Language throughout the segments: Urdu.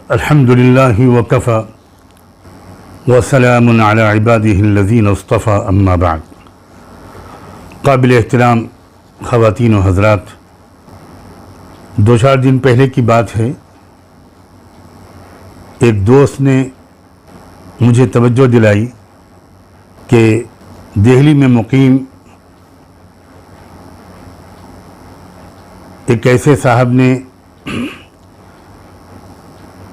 الحمدللہ وکفی وسلام علی عبادہ الذین اصطفی اما بعد۔ قابل احترام خواتین و حضرات، 2-4 دن پہلے کی بات ہے، ایک دوست نے مجھے توجہ دلائی کہ دہلی میں مقیم ایک ایسے صاحب نے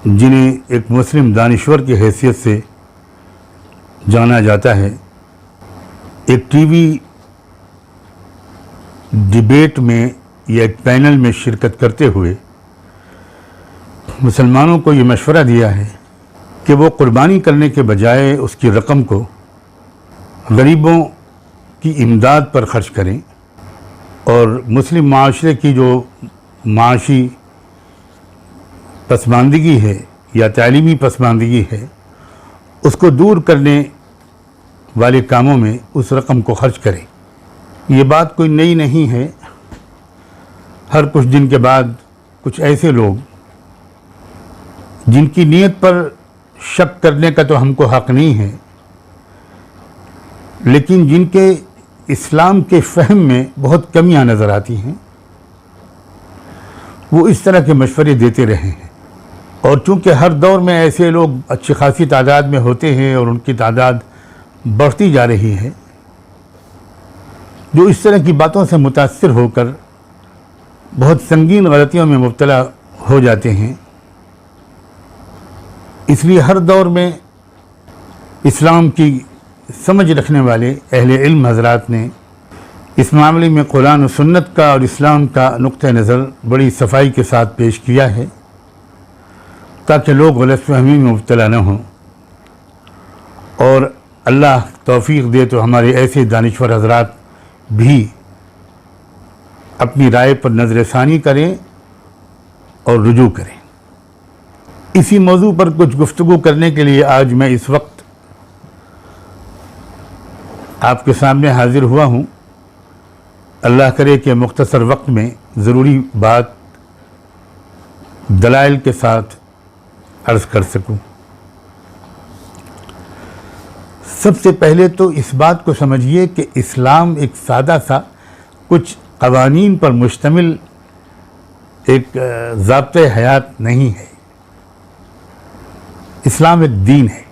جنہیں ایک مسلم دانشور کی حیثیت سے جانا جاتا ہے، ایک ٹی وی ڈیبیٹ میں یا ایک پینل میں شرکت کرتے ہوئے مسلمانوں کو یہ مشورہ دیا ہے کہ وہ قربانی کرنے کے بجائے اس کی رقم کو غریبوں کی امداد پر خرچ کریں، اور مسلم معاشرے کی جو معاشی پسماندگی ہے یا تعلیمی پسماندگی ہے، اس کو دور کرنے والے کاموں میں اس رقم کو خرچ کریں۔ یہ بات کوئی نئی نہیں ہے، ہر کچھ دن کے بعد کچھ ایسے لوگ جن کی نیت پر شک کرنے کا تو ہم کو حق نہیں ہے، لیکن جن کے اسلام کے فہم میں بہت کمیاں نظر آتی ہیں، وہ اس طرح کے مشورے دیتے رہے ہیں۔ اور چونکہ ہر دور میں ایسے لوگ اچھی خاصی تعداد میں ہوتے ہیں اور ان کی تعداد بڑھتی جا رہی ہے، جو اس طرح کی باتوں سے متاثر ہو کر بہت سنگین غلطیوں میں مبتلا ہو جاتے ہیں، اس لیے ہر دور میں اسلام کی سمجھ رکھنے والے اہل علم حضرات نے اس معاملے میں قرآن و سنت کا اور اسلام کا نقطہ نظر بڑی صفائی کے ساتھ پیش کیا ہے، تاکہ لوگ غلط فہمی میں مبتلا نہ ہوں، اور اللہ توفیق دے تو ہمارے ایسے دانشور حضرات بھی اپنی رائے پر نظر ثانی کریں اور رجوع کریں۔ اسی موضوع پر کچھ گفتگو کرنے کے لیے آج میں اس وقت آپ کے سامنے حاضر ہوا ہوں۔ اللہ کرے کہ مختصر وقت میں ضروری بات دلائل کے ساتھ عرض کر سکوں۔ سب سے پہلے تو اس بات کو سمجھیے کہ اسلام ایک سادہ سا کچھ قوانین پر مشتمل ایک ضابطۂ حیات نہیں ہے، اسلام ایک دین ہے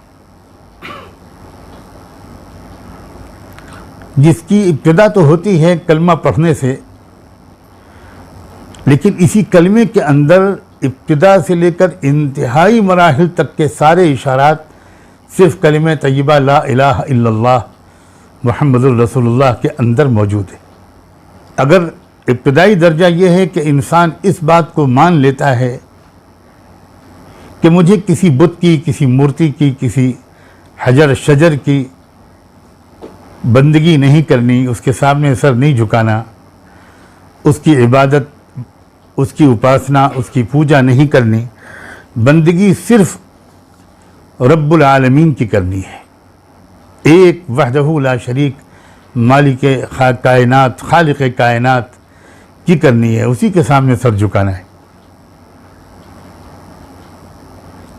جس کی ابتدا تو ہوتی ہے کلمہ پڑھنے سے، لیکن اسی کلمے کے اندر ابتدا سے لے کر انتہائی مراحل تک کے سارے اشارات صرف کلمہ طیبہ لا الہ الا اللہ محمد الرسول اللہ کے اندر موجود ہے۔ اگر ابتدائی درجہ یہ ہے کہ انسان اس بات کو مان لیتا ہے کہ مجھے کسی بت کی، کسی مورتی کی، کسی حجر شجر کی بندگی نہیں کرنی، اس کے سامنے سر نہیں جھکانا، اس کی عبادت، اس کی اپاسنا، اس کی پوجا نہیں کرنی، بندگی صرف رب العالمین کی کرنی ہے، ایک وحدہ لا شریک مالک کائنات، خالق کائنات کی کرنی ہے، اسی کے سامنے سر جھکانا ہے،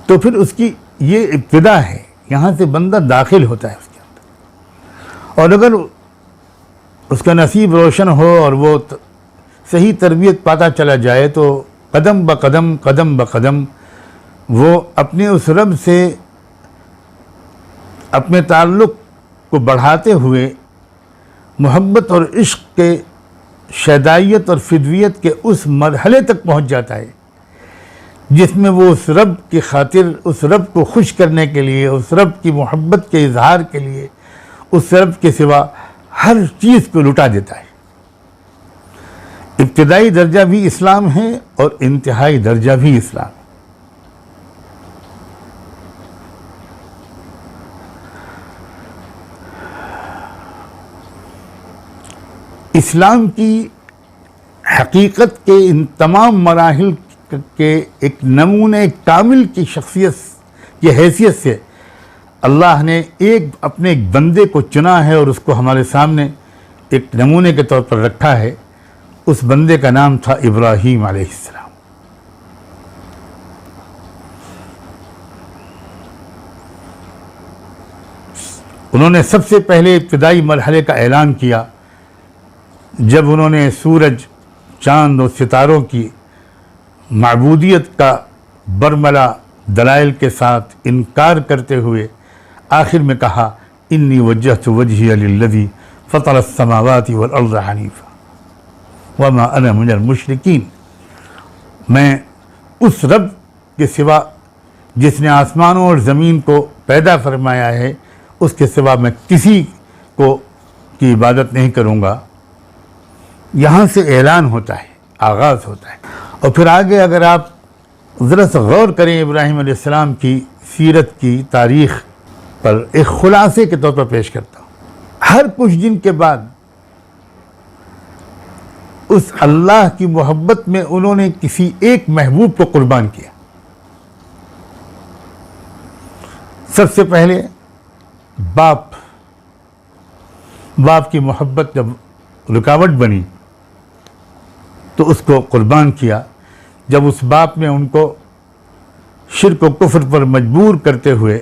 تو پھر اس کی یہ ابتدا ہے، یہاں سے بندہ داخل ہوتا ہے اس کے اندر، اور اگر اس کا نصیب روشن ہو اور وہ صحیح تربیت پاتا چلا جائے تو قدم بقدم قدم بقدم وہ اپنے اس رب سے اپنے تعلق کو بڑھاتے ہوئے محبت اور عشق کے شیدائیت اور فدویت کے اس مرحلے تک پہنچ جاتا ہے جس میں وہ اس رب کی خاطر، اس رب کو خوش کرنے کے لیے، اس رب کی محبت کے اظہار کے لیے اس رب کے سوا ہر چیز کو لٹا دیتا ہے۔ ابتدائی درجہ بھی اسلام ہے اور انتہائی درجہ بھی اسلام۔ اسلام کی حقیقت کے ان تمام مراحل کے ایک نمونے کامل کی شخصیت کی حیثیت سے اللہ نے اپنے ایک بندے کو چنا ہے اور اس کو ہمارے سامنے ایک نمونے کے طور پر رکھا ہے۔ اس بندے کا نام تھا ابراہیم علیہ السلام۔ انہوں نے سب سے پہلے ابتدائی مرحلے کا اعلان کیا جب انہوں نے سورج، چاند اور ستاروں کی معبودیت کا برملا دلائل کے ساتھ انکار کرتے ہوئے آخر میں کہا انی وجہت وجہی للذی فطر السماوات والارض حنیفا وما انا من المشرکین، میں اس رب کے سوا جس نے آسمانوں اور زمین کو پیدا فرمایا ہے اس کے سوا میں کسی کو کی عبادت نہیں کروں گا۔ یہاں سے اعلان ہوتا ہے، آغاز ہوتا ہے۔ اور پھر آگے اگر آپ ذرا سا غور کریں ابراہیم علیہ السلام کی سیرت کی تاریخ پر، ایک خلاصے کے طور پر پیش کرتا ہوں۔ ہر کچھ دن کے بعد اس اللہ کی محبت میں انہوں نے کسی ایک محبوب کو قربان کیا۔ سب سے پہلے باپ کی محبت جب رکاوٹ بنی تو اس کو قربان کیا۔ جب اس باپ نے ان کو شرک و کفر پر مجبور کرتے ہوئے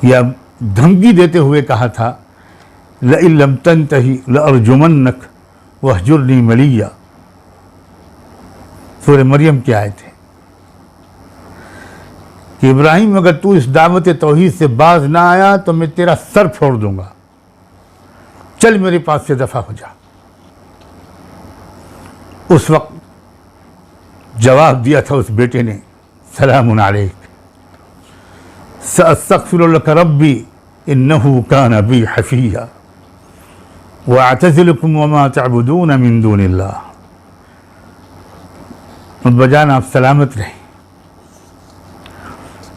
یا دھمکی دیتے ہوئے کہا تھا لئن لم تنتہی لأرجمنک وہجرنی ملیہ، سورہ مریم کی آیت ہے کہ ابراہیم اگر تو اس دعوت توحید سے باز نہ آیا تو میں تیرا سر پھوڑ دوں گا، چل میرے پاس سے دفع ہو جا۔ اس وقت جواب دیا تھا اس بیٹے نے سلام علیک سأستغفر لك ربی انه كان بی حفیہ واعتزلکم وما تعبدون من دون اللہ۔ ابا جان آپ سلامت رہیں،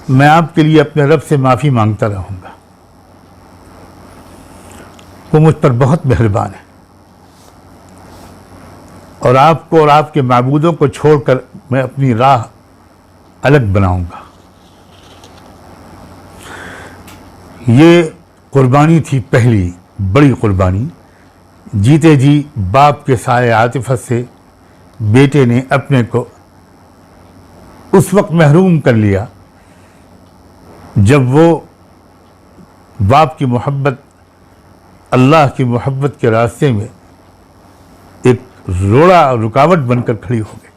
میں آپ کے لیے اپنے رب سے معافی مانگتا رہوں گا، وہ مجھ پر بہت مہربان ہے، اور آپ کو اور آپ کے معبودوں کو چھوڑ کر میں اپنی راہ الگ بناؤں گا۔ یہ قربانی تھی پہلی بڑی قربانی۔ جیتے جی باپ کے سائے عاطفت سے بیٹے نے اپنے کو اس وقت محروم کر لیا جب وہ باپ کی محبت اللہ کی محبت کے راستے میں ایک روڑا رکاوٹ بن کر کھڑی ہو گئی۔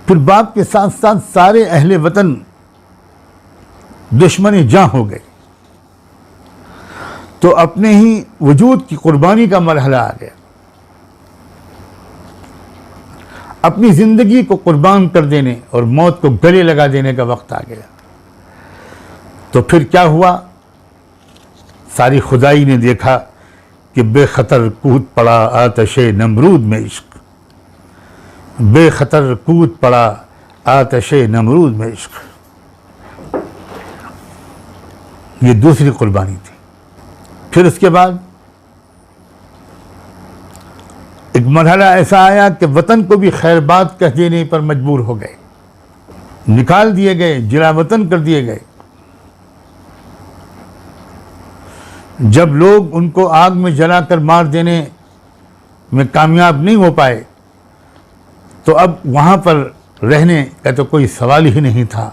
پھر باپ کے ساتھ ساتھ سارے اہل وطن دشمن جاں ہو گئے، تو اپنے ہی وجود کی قربانی کا مرحلہ آ گیا، اپنی زندگی کو قربان کر دینے اور موت کو گلے لگا دینے کا وقت آ گیا۔ تو پھر کیا ہوا؟ ساری خدائی نے دیکھا کہ بے خطر کود پڑا آتش نمرود میں عشق، بے خطر کود پڑا آتش نمرود میں عشق۔ یہ دوسری قربانی تھی۔ پھر اس کے بعد ایک مرحلہ ایسا آیا کہ وطن کو بھی خیر بات کہہ دینے پر مجبور ہو گئے، نکال دیے گئے، جلا وطن کر دیے گئے۔ جب لوگ ان کو آگ میں جلا کر مار دینے میں کامیاب نہیں ہو پائے تو اب وہاں پر رہنے کا تو کوئی سوال ہی نہیں تھا۔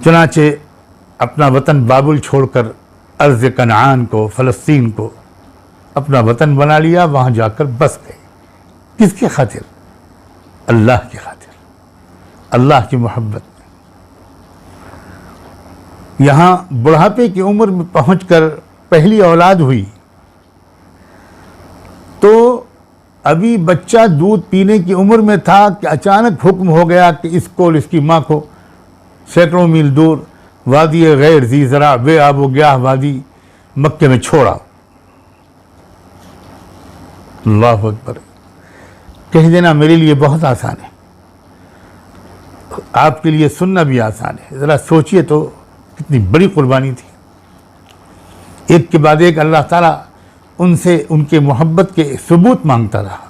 چنانچہ اپنا وطن بابل چھوڑ کر ارض کنعان کو، فلسطین کو اپنا وطن بنا لیا، وہاں جا کر بس گئے۔ کس کی خاطر؟ اللہ کی خاطر، اللہ کی محبت میں۔ یہاں بڑھاپے کی عمر میں پہنچ کر پہلی اولاد ہوئی تو ابھی بچہ دودھ پینے کی عمر میں تھا کہ اچانک حکم ہو گیا کہ اس کو اور اس کی ماں کو سینکڑوں میل دور وادی غیر ذی زرع بے آب و گیاہ وادی مکے میں چھوڑا۔ اللہ اکبر! کہہ دینا میرے لیے بہت آسان ہے، آپ کے لیے سننا بھی آسان ہے۔ ذرا سوچئے تو کتنی بڑی قربانی تھی۔ ایک کے بعد ایک اللہ تعالیٰ ان سے ان کے محبت کے ثبوت مانگتا رہا،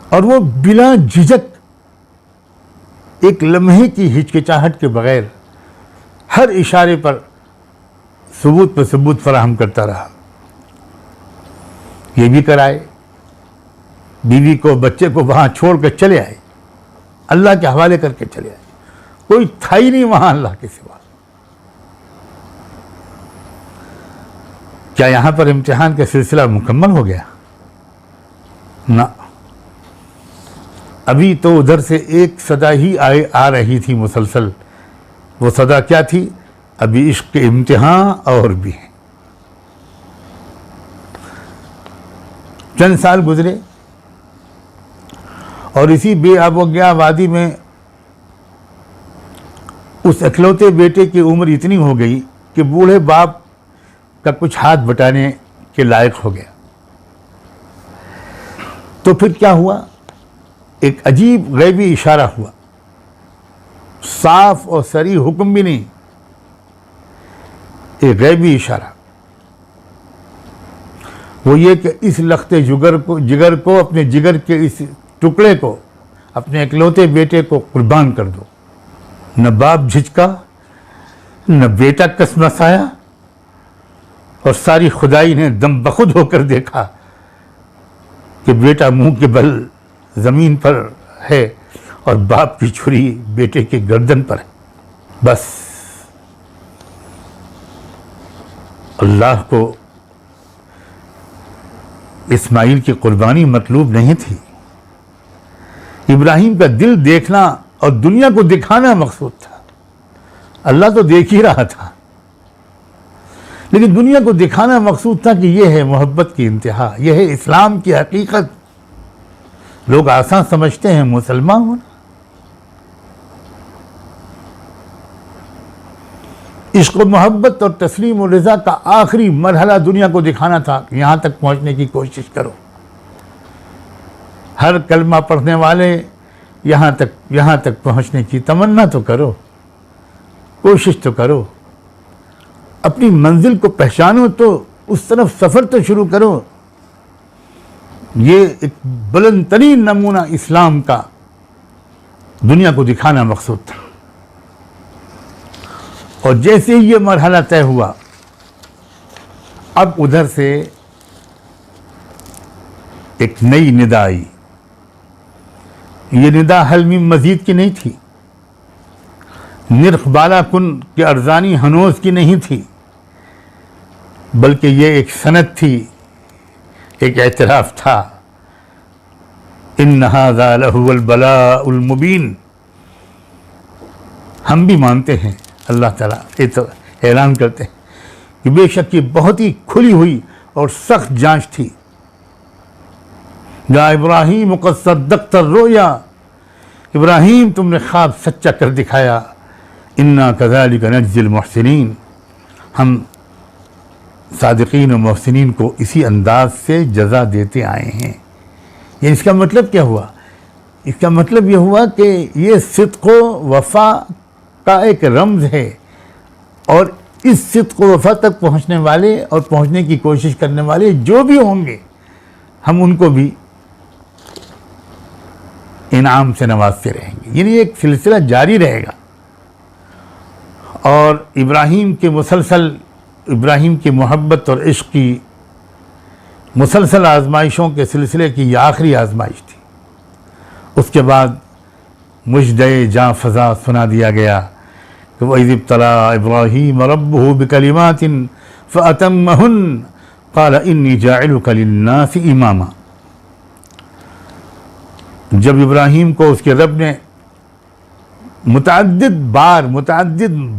اور وہ بلا جھجک ایک لمحے کی ہچکچاہٹ کے بغیر ہر اشارے پر ثبوت پر ثبوت فراہم کرتا رہا۔ یہ بھی کرائے، بیوی کو بچے کو وہاں چھوڑ کر چلے آئے، اللہ کے حوالے کر کے چلے آئے۔ کوئی تھا ہی نہیں وہاں اللہ کے سوا۔ کیا یہاں پر امتحان کا سلسلہ مکمل ہو گیا؟ نہ، ابھی تو ادھر سے ایک صدا ہی آ رہی تھی مسلسل۔ وہ صدا کیا تھی؟ ابھی عشق کے امتحان اور بھی ہیں۔ چند سال گزرے اور اسی بے آب و گیا وادی میں اس اکلوتے بیٹے کی عمر اتنی ہو گئی کہ بوڑھے باپ کا کچھ ہاتھ بٹانے کے لائق ہو گیا۔ تو پھر کیا ہوا؟ ایک عجیب غیبی اشارہ ہوا، صاف اور صریح حکم بھی نہیں، ایک غیبی اشارہ۔ وہ یہ کہ اس لخت جگر کو اپنے جگر کے اس ٹکڑے کو، اپنے اکلوتے بیٹے کو قربان کر دو۔ نہ باپ جھجکا، نہ بیٹا کسمسایا، اور ساری خدائی نے دم بخود ہو کر دیکھا کہ بیٹا منہ کے بل زمین پر ہے اور باپ کی چھری بیٹے کے گردن پر ہے۔ بس اللہ کو اسماعیل کی قربانی مطلوب نہیں تھی، ابراہیم کا دل دیکھنا اور دنیا کو دکھانا مقصود تھا۔ اللہ تو دیکھ ہی رہا تھا، لیکن دنیا کو دکھانا مقصود تھا کہ یہ ہے محبت کی انتہا، یہ ہے اسلام کی حقیقت۔ لوگ آسان سمجھتے ہیں مسلمان ہونا۔ عشق و محبت اور تسلیم و رضا کا آخری مرحلہ دنیا کو دکھانا تھا، یہاں تک پہنچنے کی کوشش کرو۔ ہر کلمہ پڑھنے والے یہاں تک پہنچنے کی تمنا تو کرو، کوشش تو کرو، اپنی منزل کو پہچانو، تو اس طرف سفر تو شروع کرو۔ یہ ایک بلند ترین نمونہ اسلام کا دنیا کو دکھانا مقصود تھا۔ اور جیسے ہی یہ مرحلہ طے ہوا، اب ادھر سے ایک نئی ندا آئی۔ یہ ندا حل میم مزید کی نہیں تھی، نرخ بالا کن کے ارزانی ہنوز کی نہیں تھی، بلکہ یہ ایک سند تھی، ایک اعتراف تھا۔ ان ھذا لہو البلاء المبین۔ ہم بھی مانتے ہیں، اللہ تعالیٰ یہ تو اعلان کرتے ہیں کہ بے شک یہ بہت ہی کھلی ہوئی اور سخت جانچ تھی۔ یا ابراہیم قد صدقت الرؤیا، ابراہیم تم نے خواب سچا کر دکھایا۔ انا کذالک نجزی المحسنین، ہم صادقین و محسنین کو اسی انداز سے جزا دیتے آئے ہیں۔ یہ اس کا مطلب کیا ہوا؟ اس کا مطلب یہ ہوا کہ یہ صدق و وفا کا ایک رمز ہے، اور اس صدق و وفا تک پہنچنے والے اور پہنچنے کی کوشش کرنے والے جو بھی ہوں گے، ہم ان کو بھی انعام سے نوازتے رہیں گے۔ یعنی ایک سلسلہ جاری رہے گا، اور ابراہیم کی محبت اور عشق کی مسلسل آزمائشوں کے سلسلے کی یہ آخری آزمائش تھی۔ اس کے بعد مجدے جاں فضا سنا دیا گیا کہ وَإِذِ ابْتَلَىٰ إِبْرَاهِيمَ رَبُّهُ بِكَلِمَاتٍ فَأَتَمَّهُنَّ قَالَ إِنِّي جَاعِلُكَ لِلنَّاسِ إِمَامًا۔ جب ابراہیم کو اس کے رب نے متعدد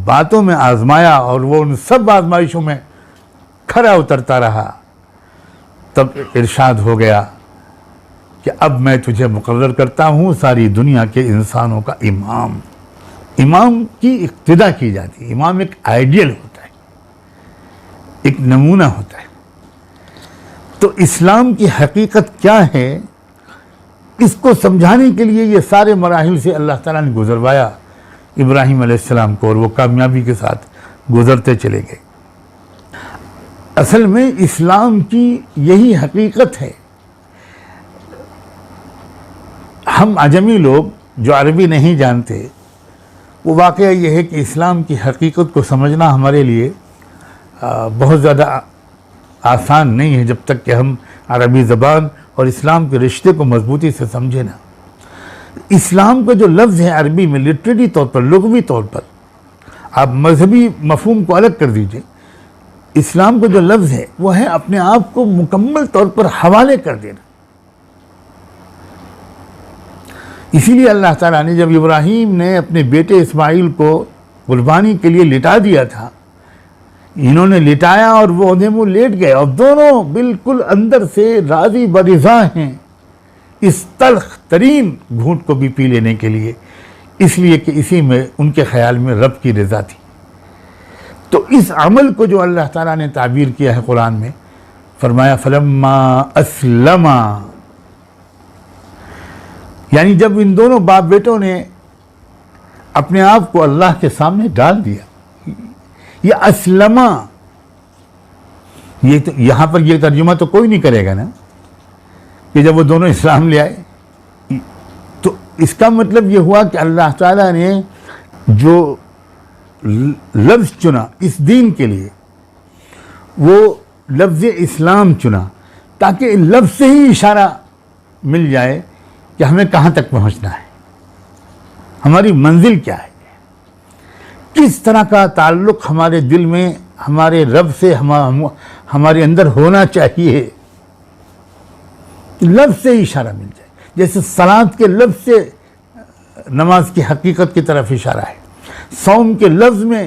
باتوں میں آزمایا اور وہ ان سب آزمائشوں میں کھرا اترتا رہا، تب ارشاد ہو گیا کہ اب میں تجھے مقرر کرتا ہوں ساری دنیا کے انسانوں کا امام۔ امام کی اقتدا کی جاتی ہے، امام ایک آئیڈیل ہوتا ہے، ایک نمونہ ہوتا ہے۔ تو اسلام کی حقیقت کیا ہے، اس کو سمجھانے کے لیے یہ سارے مراحل سے اللہ تعالیٰ نے گزروایا ابراہیم علیہ السلام کو، اور وہ کامیابی کے ساتھ گزرتے چلے گئے۔ اصل میں اسلام کی یہی حقیقت ہے۔ ہم عجمی لوگ جو عربی نہیں جانتے، وہ واقعہ یہ ہے کہ اسلام کی حقیقت کو سمجھنا ہمارے لیے بہت زیادہ آسان نہیں ہے، جب تک کہ ہم عربی زبان اور اسلام کے رشتے کو مضبوطی سے سمجھے نا۔ اسلام کا جو لفظ ہے عربی میں لٹریری طور پر، لغوی طور پر، آپ مذہبی مفہوم کو الگ کر دیجئے، اسلام کا جو لفظ ہے وہ ہے اپنے آپ کو مکمل طور پر حوالے کر دینا۔ اسی لیے اللہ تعالیٰ نے جب ابراہیم نے اپنے بیٹے اسماعیل کو قربانی کے لیے لٹا دیا تھا، انہوں نے لٹایا اور وہ اودھے منہ لیٹ گئے، اور دونوں بالکل اندر سے راضی برضا ہیں اس تلخ ترین گھونٹ کو بھی پی لینے کے لیے، اس لیے کہ اسی میں ان کے خیال میں رب کی رضا تھی۔ تو اس عمل کو جو اللہ تعالیٰ نے تعبیر کیا ہے قرآن میں، فرمایا فلما اسلما، یعنی جب ان دونوں باپ بیٹوں نے اپنے آپ کو اللہ کے سامنے ڈال دیا، یہ اسلما، یہ تو یہاں پر یہ ترجمہ تو کوئی نہیں کرے گا نا کہ جب وہ دونوں اسلام لے آئے، تو اس کا مطلب یہ ہوا کہ اللہ تعالیٰ نے جو لفظ چنا اس دین کے لیے وہ لفظ اسلام چنا، تاکہ لفظ سے ہی اشارہ مل جائے کہ ہمیں کہاں تک پہنچنا ہے، ہماری منزل کیا ہے، کس طرح کا تعلق ہمارے دل میں ہمارے رب سے ہمارے اندر ہونا چاہیے، لفظ سے اشارہ مل جائے۔ جیسے صلاۃ کے لفظ سے نماز کی حقیقت کی طرف اشارہ ہے، صوم کے لفظ میں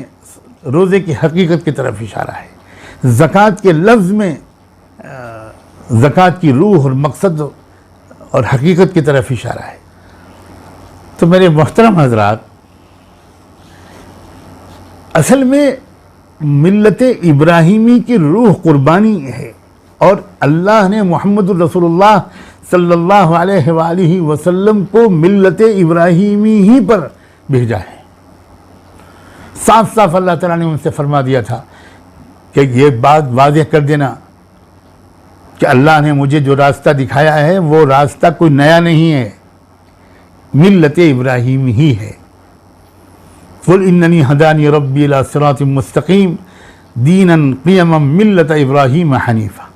روزے کی حقیقت کی طرف اشارہ ہے، زکوٰۃ کے لفظ میں زکوٰۃ کی روح اور مقصد اور حقیقت کی طرف اشارہ ہے۔ تو میرے محترم حضرات، اصل میں ملت ابراہیمی کی روح قربانی ہے، اور اللہ نے محمد الرسول اللہ صلی اللہ علیہ وآلہ وسلم کو ملت ابراہیمی ہی پر بھیجا ہے۔ صاف صاف اللہ تعالیٰ نے ان سے فرما دیا تھا کہ یہ بات واضح کر دینا کہ اللہ نے مجھے جو راستہ دکھایا ہے وہ راستہ کوئی نیا نہیں ہے، ملت ابراہیم ہی ہے۔ قُلْ إِنَّنِي هَدَانِي رَبِّي إِلَىٰ صِرَاطٍ مُسْتَقِيمٍ دِينًا قِيَمًا مِلَّةَ إِبْرَاهِيمَ حَنِيفًا۔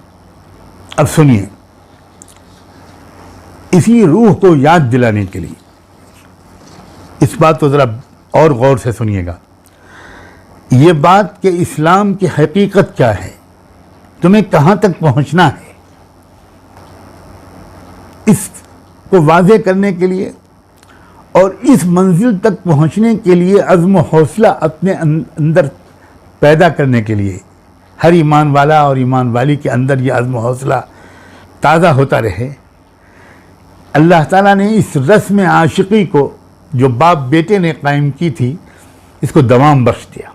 اب سنیے، اسی روح کو یاد دلانے کے لیے اس بات کو ذرا اور غور سے سنیے گا، یہ بات کہ اسلام کی حقیقت کیا ہے، تمہیں کہاں تک پہنچنا ہے، اس کو واضح کرنے کے لیے اور اس منزل تک پہنچنے کے لیے عزم و حوصلہ اپنے اندر پیدا کرنے کے لیے، ہر ایمان والا اور ایمان والی کے اندر یہ عزم و حوصلہ تازہ ہوتا رہے، اللہ تعالیٰ نے اس رسم عاشقی کو جو باپ بیٹے نے قائم کی تھی اس کو دوام بخش دیا،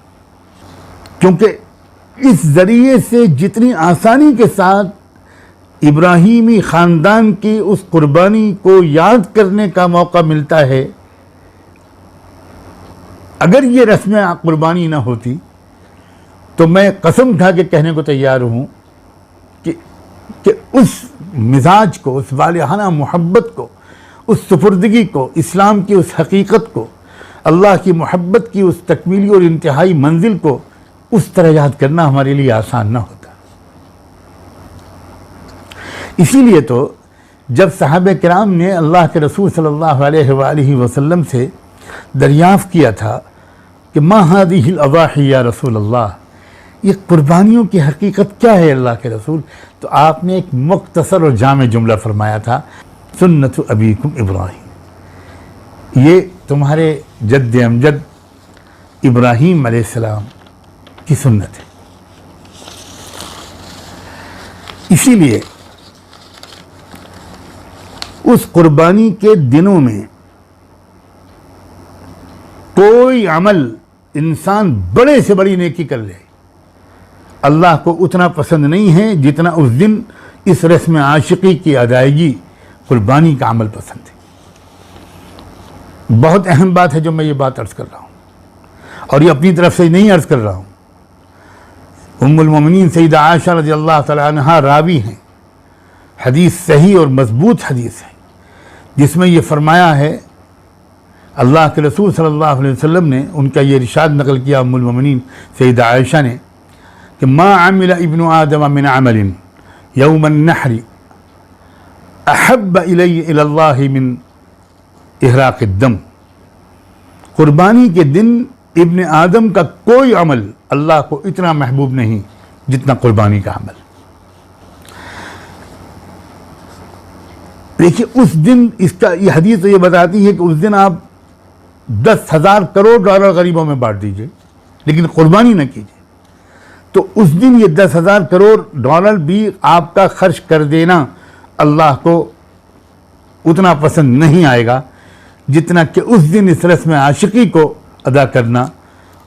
کیونکہ اس ذریعے سے جتنی آسانی کے ساتھ ابراہیمی خاندان کی اس قربانی کو یاد کرنے کا موقع ملتا ہے، اگر یہ رسم قربانی نہ ہوتی تو میں قسم اٹھا کے کہنے کو تیار ہوں کہ اس مزاج کو، اس والہانہ محبت کو، اس سپردگی کو، اسلام کی اس حقیقت کو، اللہ کی محبت کی اس تکمیلی اور انتہائی منزل کو اس طرح یاد کرنا ہمارے لیے آسان نہ ہوتا۔ اسی لیے تو جب صحابہ کرام نے اللہ کے رسول صلی اللہ علیہ وآلہ وسلم سے دریافت کیا تھا کہ ما هذه الاضاحی یا رسول اللہ، یہ قربانیوں کی حقیقت کیا ہے اللہ کے رسول، تو آپ نے ایک مختصر اور جامع جملہ فرمایا تھا، سنت ابیکم ابراہیم، یہ تمہارے جد امجد ابراہیم علیہ السلام کی سنت ہے۔ اسی لیے اس قربانی کے دنوں میں کوئی عمل انسان بڑے سے بڑی نیکی کر لے، اللہ کو اتنا پسند نہیں ہے جتنا اس دن اس رسم عاشقی کی ادائیگی قربانی کا عمل پسند ہے۔ بہت اہم بات ہے جو میں یہ بات عرض کر رہا ہوں، اور یہ اپنی طرف سے نہیں عرض کر رہا ہوں، ام المومنین سیدہ عائشہ رضی اللہ تعالی عنہا راوی ہیں، حدیث صحیح اور مضبوط حدیث ہے، جس میں یہ فرمایا ہے، اللہ کے رسول صلی اللہ علیہ وسلم نے ان کا یہ ارشاد نقل کیا ام المومنین سیدہ عائشہ نے کہ ما عمل ابن آدم من عمل یوم النحر احب الی اللہ من احراق الدم. قربانی کے دن ابن آدم کا کوئی عمل اللہ کو اتنا محبوب نہیں جتنا قربانی کا عمل. دیکھیے اس دن اس کا یہ حدیث تو یہ بتاتی ہے کہ اس دن آپ 10,000 کروڑ ڈالر غریبوں میں بانٹ دیجئے لیکن قربانی نہ کیجیے. تو اس دن یہ 10,000 کروڑ ڈالر بھی آپ کا خرچ کر دینا اللہ کو اتنا پسند نہیں آئے گا جتنا کہ اس دن اس رسم عاشقی کو ادا کرنا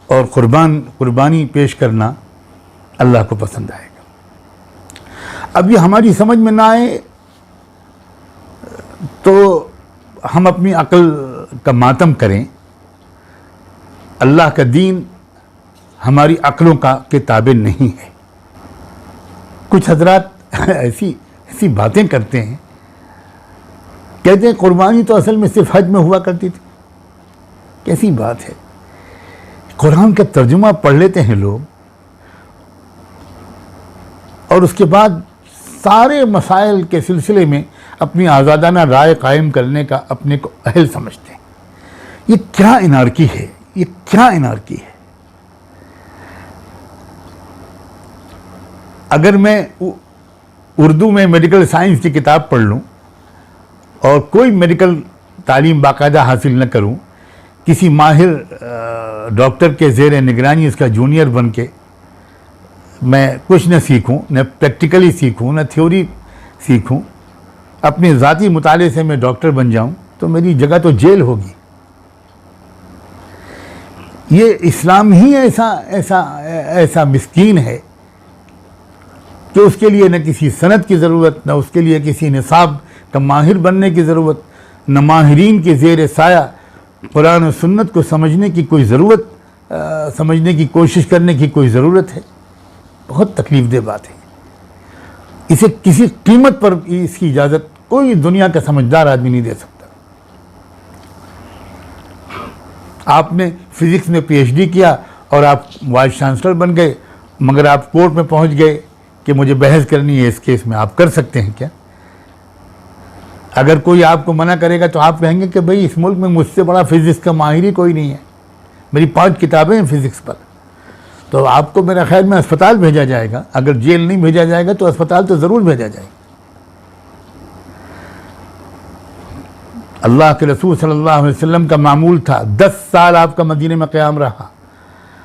اور قربانی پیش کرنا اللہ کو پسند آئے گا. اب یہ ہماری سمجھ میں نہ آئے تو ہم اپنی عقل کا ماتم کریں. اللہ کا دین ہماری عقلوں کے تابع نہیں ہے. کچھ حضرات ایسی باتیں کرتے ہیں، کہتے ہیں قربانی تو اصل میں صرف حج میں ہوا کرتی تھی. کیسی بات ہے؟ قرآن کا ترجمہ پڑھ لیتے ہیں لوگ اور اس کے بعد سارے مسائل کے سلسلے میں اپنی آزادانہ رائے قائم کرنے کا اپنے کو اہل سمجھتے ہیں. یہ کیا انارکی ہے؟ یہ کیا انارکی ہے؟ اگر میں اردو میں میڈیکل سائنس کی کتاب پڑھ لوں اور کوئی میڈیکل تعلیم باقاعدہ حاصل نہ کروں، کسی ماہر ڈاکٹر کے زیر نگرانی اس کا جونیئر بن کے میں کچھ نہ سیکھوں، نہ پریکٹیکلی سیکھوں، نہ تھیوری سیکھوں، اپنے ذاتی مطالعے سے میں ڈاکٹر بن جاؤں، تو میری جگہ تو جیل ہوگی. یہ اسلام ہی ایسا مسکین ہے کہ اس کے لیے نہ کسی سند کی ضرورت، نہ اس کے لیے کسی نصاب کا ماہر بننے کی ضرورت، نہ ماہرین کے زیر سایہ قرآن و سنت کو سمجھنے کی کوئی ضرورت، سمجھنے کی کوشش کرنے کی کوئی ضرورت ہے. بہت تکلیف دہ بات ہے. اسے کسی قیمت پر اس کی اجازت کوئی دنیا کا سمجھدار آدمی نہیں دے سکتا. آپ نے فزکس میں پی ایچ ڈی کیا اور آپ وائس چانسلر بن گئے، مگر آپ کورٹ میں پہنچ گئے کہ مجھے بحث کرنی ہے اس کیس میں. آپ کر سکتے ہیں کیا؟ اگر کوئی آپ کو منع کرے گا تو آپ کہیں گے کہ بھئی اس ملک میں مجھ سے بڑا فزکس کا ماہر ہی کوئی نہیں ہے، میری 5 کتابیں ہیں فزکس پر. تو آپ کو میرا خیال میں اسپتال بھیجا جائے گا. اگر جیل نہیں بھیجا جائے گا تو اسپتال تو ضرور بھیجا جائے گا. اللہ کے رسول صلی اللہ علیہ وسلم کا معمول تھا، 10 سال آپ کا مدینہ میں قیام رہا.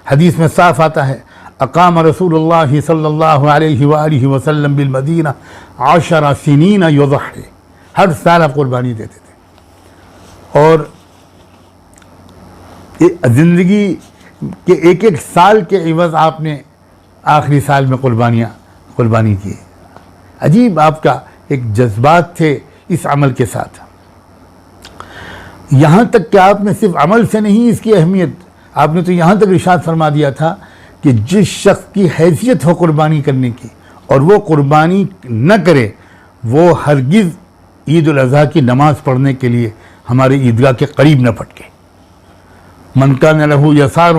حدیث میں صاف آتا ہے اقام رسول اللہ صلی اللہ علیہ وآلہ وسلم بالمدینہ 10 سنین یضحی. ہر سال آپ قربانی دیتے تھے اور زندگی کہ ایک سال کے عوض آپ نے آخری سال میں قربانی کی. عجیب آپ کا ایک جذبات تھے اس عمل کے ساتھ. یہاں تک کہ آپ نے صرف عمل سے نہیں اس کی اہمیت، آپ نے تو یہاں تک ارشاد فرما دیا تھا کہ جس شخص کی حیثیت ہو قربانی کرنے کی اور وہ قربانی نہ کرے، وہ ہرگز عید الاضحیٰ کی نماز پڑھنے کے لیے ہمارے عیدگاہ کے قریب نہ پھٹکے. من کان لہ یسار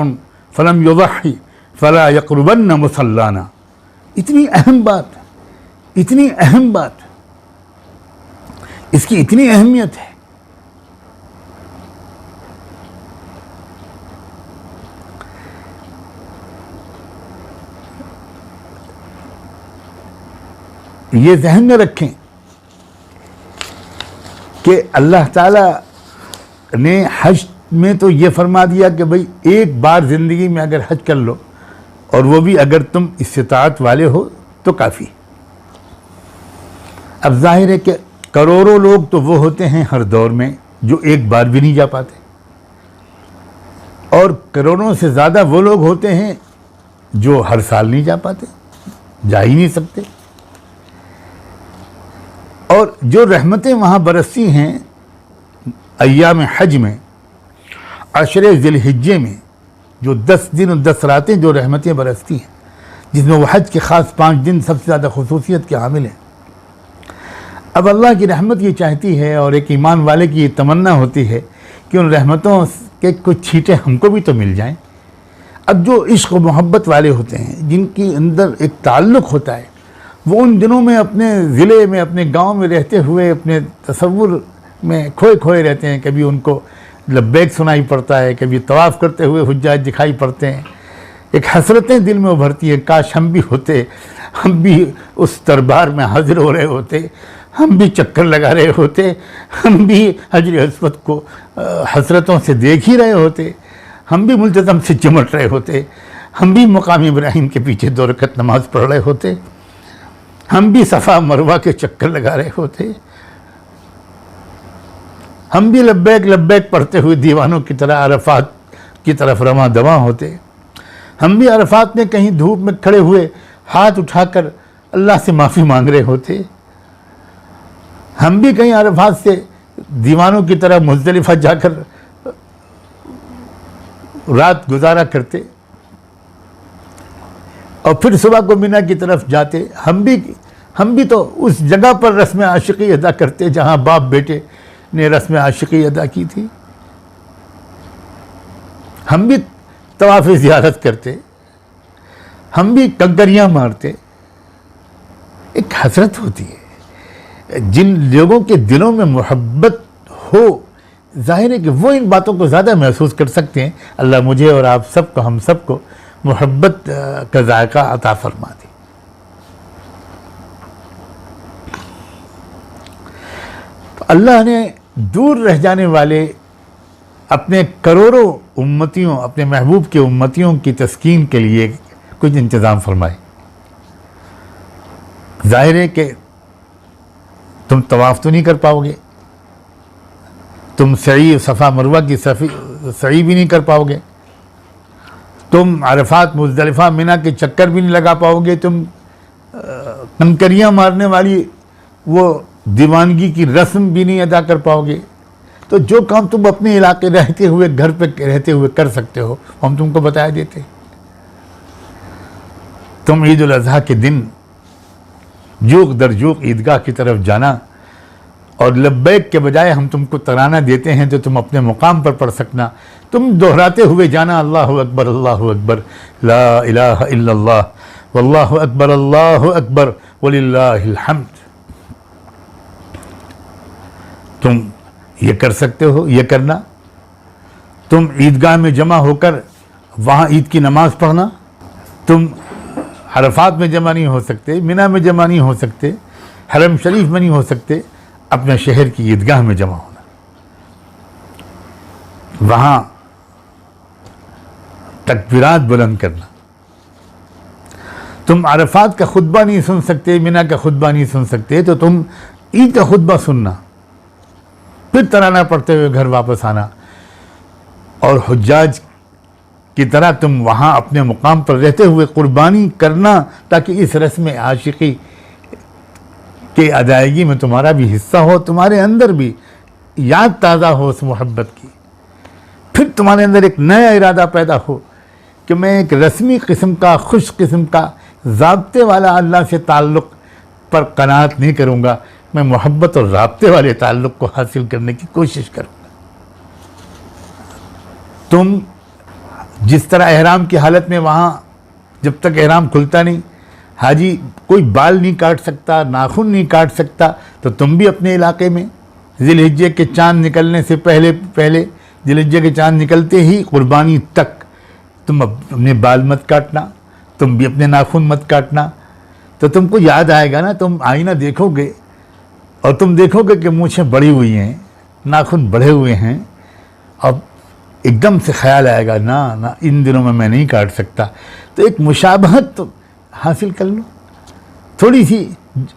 فلم یضحی فلا یقربن مصلانا. اتنی اہم بات، اتنی اہم بات، اس کی اتنی اہمیت ہے. یہ ذہن میں رکھیں کہ اللہ تعالیٰ نے حج میں تو یہ فرما دیا کہ بھئی ایک بار زندگی میں اگر حج کر لو اور وہ بھی اگر تم استطاعت والے ہو تو کافی. اب ظاہر ہے کہ کروڑوں لوگ تو وہ ہوتے ہیں ہر دور میں جو ایک بار بھی نہیں جا پاتے، اور کروڑوں سے زیادہ وہ لوگ ہوتے ہیں جو ہر سال نہیں جا پاتے، جا ہی نہیں سکتے. اور جو رحمتیں وہاں برستی ہیں ایام حج میں، عشر ذی الحجہ میں، جو 10 دن اور 10 راتیں جو رحمتیں برستی ہیں، جس میں وہ حج کے خاص 5 دن سب سے زیادہ خصوصیت کے حامل ہیں. اب اللہ کی رحمت یہ چاہتی ہے اور ایک ایمان والے کی یہ تمنا ہوتی ہے کہ ان رحمتوں کے کچھ چھینٹیں ہم کو بھی تو مل جائیں. اب جو عشق و محبت والے ہوتے ہیں، جن کی اندر ایک تعلق ہوتا ہے، وہ ان دنوں میں اپنے ضلع میں، اپنے گاؤں میں رہتے ہوئے اپنے تصور میں کھوئے کھوئے رہتے ہیں. کبھی ان کو لبیک سنائی پڑتا ہے, کبھی طواف کرتے ہوئے حجاج دکھائی پڑتے ہیں. ایک حسرتیں دل میں ابھرتی ہیں, کاش ہم بھی ہوتے, ہم بھی اس دربار میں حاضر ہو رہے ہوتے, ہم بھی چکر لگا رہے ہوتے, ہم بھی حجر اسود کو حسرتوں سے دیکھ ہی رہے ہوتے, ہم بھی ملتزم سے چمٹ رہے ہوتے, ہم بھی مقام ابراہیم کے پیچھے 2 رکعت نماز پڑھ رہے ہوتے, ہم بھی صفا مروہ کے چکر لگا رہے ہوتے, ہم بھی لبیک لبیک پڑھتے ہوئے دیوانوں کی طرح عرفات کی طرف رواں دواں ہوتے, ہم بھی عرفات میں کہیں دھوپ میں کھڑے ہوئے ہاتھ اٹھا کر اللہ سے معافی مانگ رہے ہوتے, ہم بھی کہیں عرفات سے دیوانوں کی طرح مزدلفہ جا کر رات گزارا کرتے اور پھر صبح کو مینا کی طرف جاتے. ہم بھی تو اس جگہ پر رسم عاشقی ادا کرتے جہاں باپ بیٹے نے رسم عاشقی ادا کی تھی. ہم بھی طواف زیارت کرتے, ہم بھی کنکریاں مارتے. ایک حسرت ہوتی ہے. جن لوگوں کے دلوں میں محبت ہو, ظاہر ہے کہ وہ ان باتوں کو زیادہ محسوس کر سکتے ہیں. اللہ مجھے اور آپ سب کو, ہم سب کو محبت کا ذائقہ عطا فرما دے. اللہ نے دور رہ جانے والے اپنے کروڑوں امتیوں, اپنے محبوب کے امتیوں کی تسکین کے لیے کچھ انتظام فرمائے. ظاہر ہے کہ تم طواف تو نہیں کر پاؤ گے, تم سعی صفا مروہ کی سعی بھی نہیں کر پاؤ گے, تم عرفات مزدلفہ مینا کے چکر بھی نہیں لگا پاؤ گے, تم کنکریاں مارنے والی وہ دیوانگی کی رسم بھی نہیں ادا کر پاؤ گے. تو جو کام تم اپنے علاقے رہتے ہوئے, گھر پہ رہتے ہوئے کر سکتے ہو, ہم تم کو بتا دیتے. تم عید الاضحیٰ کے دن جوق در جوق عیدگاہ کی طرف جانا اور لبیک کے بجائے ہم تم کو ترانہ دیتے ہیں تو تم اپنے مقام پر پڑھ سکنا. تم دہراتے ہوئے جانا اللہ اکبر لا الہ الا اللہ واللہ اکبر وللہ الحمد. تم یہ کر سکتے ہو, یہ کرنا. تم عیدگاہ میں جمع ہو کر وہاں عید کی نماز پڑھنا. تم عرفات میں جمع نہیں ہو سکتے, مینا میں جمع نہیں ہو سکتے, حرم شریف میں نہیں ہو سکتے, اپنے شہر کی عیدگاہ میں جمع ہونا, وہاں تکبیرات بلند کرنا. تم عرفات کا خطبہ نہیں سن سکتے, مینا کا خطبہ نہیں سن سکتے, تو تم عید کا خطبہ سننا, پھر ترانہ پڑھتے ہوئے گھر واپس آنا, اور حجاج کی طرح تم وہاں اپنے مقام پر رہتے ہوئے قربانی کرنا تاکہ اس رسم عاشقی کے ادائیگی میں تمہارا بھی حصہ ہو, تمہارے اندر بھی یاد تازہ ہو اس محبت کی. پھر تمہارے اندر ایک نیا ارادہ پیدا ہو کہ میں ایک رسمی قسم کا, خوش قسم کا, ضابطے والا اللہ سے تعلق پر قناعت نہیں کروں گا, میں محبت اور رابطے والے تعلق کو حاصل کرنے کی کوشش کروں گا. تم جس طرح احرام کی حالت میں وہاں جب تک احرام کھلتا نہیں, حاجی کوئی بال نہیں کاٹ سکتا, ناخن نہیں کاٹ سکتا, تو تم بھی اپنے علاقے میں ذی الحجہ کے چاند نکلنے سے پہلے ذی الحجہ کے چاند نکلتے ہی قربانی تک تم اپنے بال مت کاٹنا, تم بھی اپنے ناخن مت کاٹنا. تو تم کو یاد آئے گا نا, تم آئینہ دیکھو گے اور تم دیکھو گے کہ مونچھیں بڑی ہوئی ہیں, ناخن بڑھے ہوئے ہیں, اب ایک دم سے خیال آئے گا نہ ان دنوں میں نہیں کاٹ سکتا. تو ایک مشابہت تو حاصل کر لو, تھوڑی سی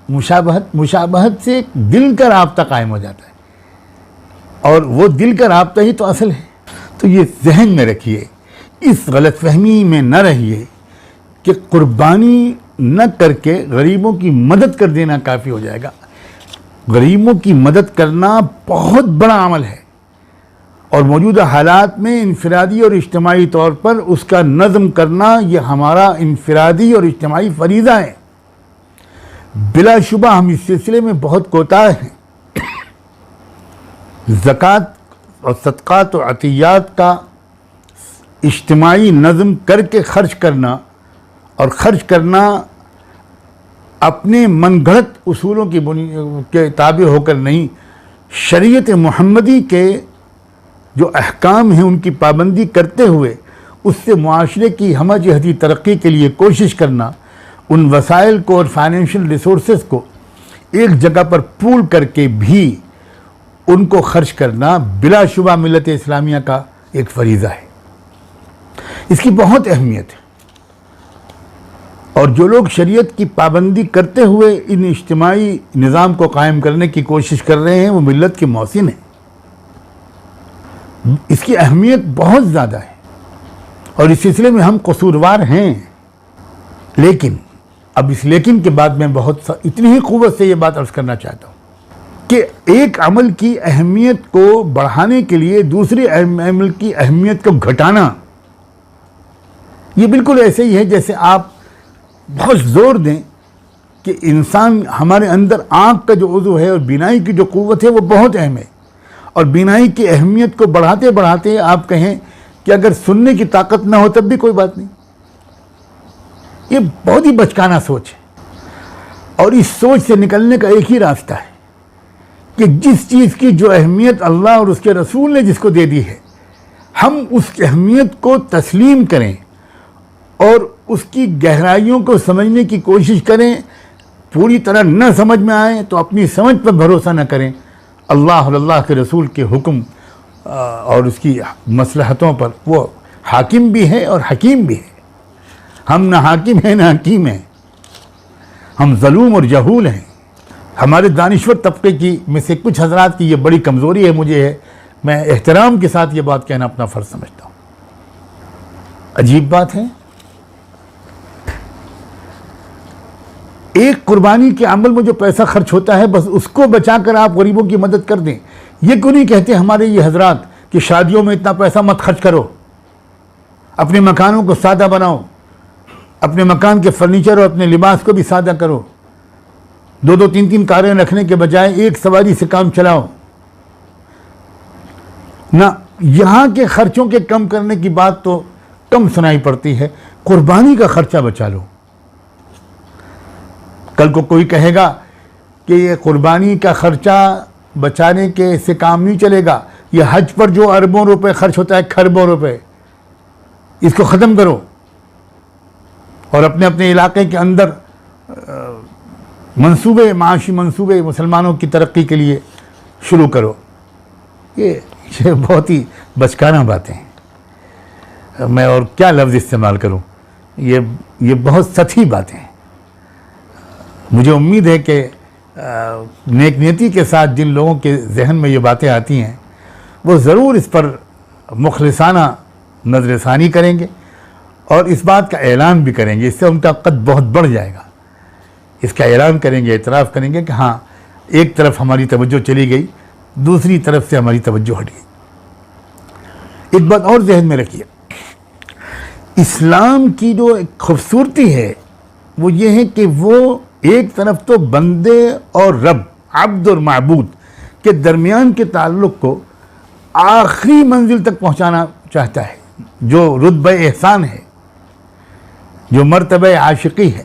مشابہت سے ایک دل کا رابطہ قائم ہو جاتا ہے, اور وہ دل کا رابطہ ہی تو اصل ہے. تو یہ ذہن میں رکھیے, اس غلط فہمی میں نہ رہیے کہ قربانی نہ کر کے غریبوں کی مدد کر دینا کافی ہو جائے گا. غریبوں کی مدد کرنا بہت بڑا عمل ہے, اور موجودہ حالات میں انفرادی اور اجتماعی طور پر اس کا نظم کرنا یہ ہمارا انفرادی اور اجتماعی فریضہ ہے. بلا شبہ ہم اس سلسلے میں بہت کوتاہ ہیں. زکوٰۃ اور صدقات و عطیات کا اجتماعی نظم کر کے خرچ کرنا, اور خرچ کرنا اپنے من گھڑت اصولوں کے تابع ہو کر نہیں, شریعت محمدی کے جو احکام ہیں ان کی پابندی کرتے ہوئے اس سے معاشرے کی ہمہ جہتی ترقی کے لیے کوشش کرنا، ان وسائل کو اور فائنینشیل ریسورسز کو ایک جگہ پر پول کر کے بھی ان کو خرچ کرنا بلا شبہ ملت اسلامیہ کا ایک فریضہ ہے۔ اس کی بہت اہمیت ہے، اور جو لوگ شریعت کی پابندی کرتے ہوئے ان اجتماعی نظام کو قائم کرنے کی کوشش کر رہے ہیں وہ ملت کے محسن ہیں۔ اس کی اہمیت بہت زیادہ ہے اور اس سلسلے میں ہم قصوروار ہیں، لیکن اب اس لیکن کے بعد میں اتنی ہی قوت سے یہ بات عرض کرنا چاہتا ہوں کہ ایک عمل کی اہمیت کو بڑھانے کے لیے دوسرے عمل کی اہمیت کو گھٹانا، یہ بالکل ایسے ہی ہے جیسے آپ بہت زور دیں کہ انسان ہمارے اندر آنکھ کا جو عضو ہے اور بینائی کی جو قوت ہے وہ بہت اہم ہے، اور بینائی کی اہمیت کو بڑھاتے بڑھاتے آپ کہیں کہ اگر سننے کی طاقت نہ ہو تب بھی کوئی بات نہیں۔ یہ بہت ہی بچکانہ سوچ ہے، اور اس سوچ سے نکلنے کا ایک ہی راستہ ہے کہ جس چیز کی جو اہمیت اللہ اور اس کے رسول نے جس کو دے دی ہے، ہم اس اہمیت کو تسلیم کریں اور اس کی گہرائیوں کو سمجھنے کی کوشش کریں۔ پوری طرح نہ سمجھ میں آئے تو اپنی سمجھ پر بھروسہ نہ کریں، اللہ اور اللہ کے رسول کے حکم اور اس کی مصلحتوں پر وہ حاکم بھی ہے اور حکیم بھی ہے۔ ہم نہ حاکم ہیں نہ حکیم ہیں، ہم ظلوم اور جہول ہیں۔ ہمارے دانشور طبقے کی میں سے کچھ حضرات کی یہ بڑی کمزوری ہے، میں احترام کے ساتھ یہ بات کہنا اپنا فرض سمجھتا ہوں۔ عجیب بات ہے، ایک قربانی کے عمل میں جو پیسہ خرچ ہوتا ہے بس اس کو بچا کر آپ غریبوں کی مدد کر دیں۔ یہ کیوں نہیں کہتے ہمارے یہ حضرات کہ شادیوں میں اتنا پیسہ مت خرچ کرو، اپنے مکانوں کو سادہ بناؤ، اپنے مکان کے فرنیچر اور اپنے لباس کو بھی سادہ کرو، 2-3 کاریں رکھنے کے بجائے ایک سواری سے کام چلاؤ۔ نہ یہاں کے خرچوں کے کم کرنے کی بات تو کم سنائی پڑتی ہے، قربانی کا خرچہ بچا لو۔ کل کو کوئی کہے گا کہ یہ قربانی کا خرچہ بچانے کے سے کام نہیں چلے گا، یہ حج پر جو اربوں روپے خرچ ہوتا ہے، کھربوں روپے، اس کو ختم کرو اور اپنے اپنے علاقے کے اندر منصوبے، معاشی منصوبے مسلمانوں کی ترقی کے لیے شروع کرو۔ یہ بہت ہی بچکانہ باتیں ہیں، میں اور کیا لفظ استعمال کروں، یہ بہت سطحی باتیں ہیں۔ مجھے امید ہے کہ نیک نیتی کے ساتھ جن لوگوں کے ذہن میں یہ باتیں آتی ہیں وہ ضرور اس پر مخلصانہ نظر ثانی کریں گے اور اس بات کا اعلان بھی کریں گے، اس سے ان کا قد بہت بڑھ جائے گا۔ اس کا اعلان کریں گے، اعتراف کریں گے کہ ہاں ایک طرف ہماری توجہ چلی گئی، دوسری طرف سے ہماری توجہ ہٹ گئی۔ ایک بات اور ذہن میں رکھیے، اسلام کی جو ایک خوبصورتی ہے وہ یہ ہے کہ وہ ایک طرف تو بندے اور رب، عبد اور معبود کے درمیان کے تعلق کو آخری منزل تک پہنچانا چاہتا ہے، جو رتبہ احسان ہے، جو مرتبہ عاشقی ہے،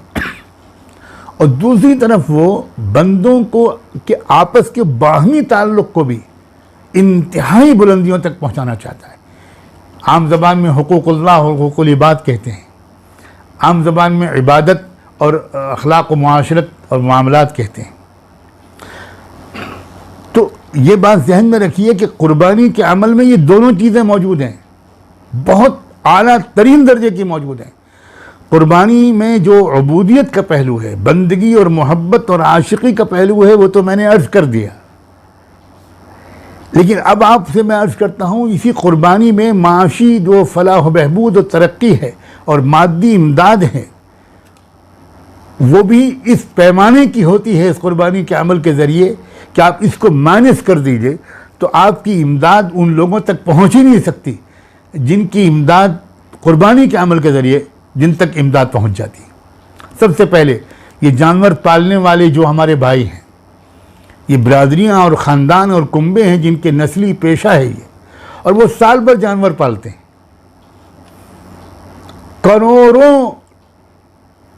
اور دوسری طرف وہ بندوں کو کہ آپس کے باہمی تعلق کو بھی انتہائی بلندیوں تک پہنچانا چاہتا ہے۔ عام زبان میں حقوق اللہ اور حقوق العباد کہتے ہیں، عام زبان میں عبادت اور اخلاق و معاشرت اور معاملات کہتے ہیں۔ تو یہ بات ذہن میں رکھیے کہ قربانی کے عمل میں یہ دونوں چیزیں موجود ہیں، بہت اعلیٰ ترین درجے کی موجود ہیں۔ قربانی میں جو عبودیت کا پہلو ہے، بندگی اور محبت اور عاشقی کا پہلو ہے، وہ تو میں نے عرض کر دیا، لیکن اب آپ سے میں عرض کرتا ہوں اسی قربانی میں معاشی جو فلاح و بہبود و ترقی ہے اور مادی امداد ہے وہ بھی اس پیمانے کی ہوتی ہے، اس قربانی کے عمل کے ذریعے کہ آپ اس کو مائنس کر دیجئے تو آپ کی امداد ان لوگوں تک پہنچ ہی نہیں سکتی جن کی امداد قربانی کے عمل کے ذریعے جن تک امداد پہنچ جاتی ہے۔ سب سے پہلے یہ جانور پالنے والے جو ہمارے بھائی ہیں، یہ برادریاں اور خاندان اور کنبے ہیں جن کے نسلی پیشہ ہے یہ، اور وہ سال بھر جانور پالتے ہیں، کروڑوں